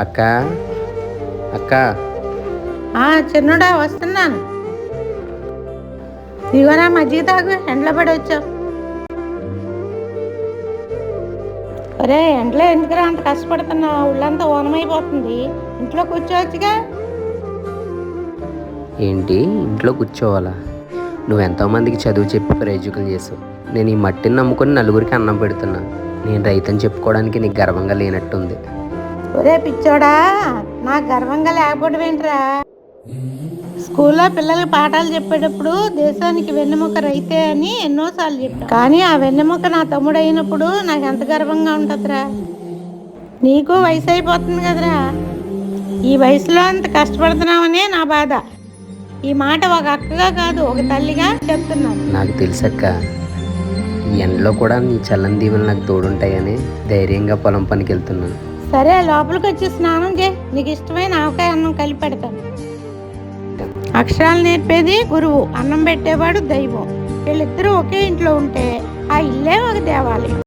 అక్క అక్క చిన్నుడా వస్తున్నాను. ఇదిగోరా మజ్జిగ తాగు, ఎండలో పడి వచ్చావు. ఒరే ఎండలో ఎందుకురా అంత కష్టపడుతున్నావు? ఒళ్ళంతా ఓనమైపోతుంది. ఇంట్లో కూర్చోవచ్చుగా. ఏంటి ఇంట్లో కూర్చోవాలా? నువ్వు ఎంతోమందికి చదువు చెప్పి ప్రయోజకులు చేసావు. నేను ఈ మట్టిని నమ్ముకొని నలుగురికి అన్నం పెడుతున్నా. నేను రైతని చెప్పుకోవడానికి నీకు గర్వంగా లేనట్టుంది. ఒరే పిచ్చోడా, నాకు గర్వంగా లేకపోవడం ఏంట్రా? స్కూల్లో పిల్లలకి పాఠాలు చెప్పేటప్పుడు దేశానికి వెన్నెముక రైతే అని ఎన్నోసార్లు చెప్పా. కానీ ఆ వెన్నెముక నా తమ్ముడు అయినప్పుడు నాకు ఎంత గర్వంగా ఉంటుందిరా. నీకు వయసు అయిపోతుంది కదరా. ఈ వయసులో అంత కష్టపడుతున్నావనే నా బాధ. ఈ మాట ఒక అక్కగా కాదు, ఒక తల్లిగా చెప్తున్నాను. నాకు తెలుసక్క, ఈ ఎండలో కూడా నీ చల్లని దీవెనలు నాకు తోడుంటాయని ధైర్యంగా పొలం పనికి వెళ్తున్నాను. సరే లోపలికి వచ్చి స్నానం చేయి. నీకు ఇష్టమైన ఆవకాయ అన్నం కలిపి పెడతాను. అక్షరాలు నేర్పేది గురువు, అన్నం పెట్టేవాడు దైవం. వీళ్ళిద్దరూ ఒకే ఇంట్లో ఉంటే ఆ ఇల్లే ఒక దేవాలయం.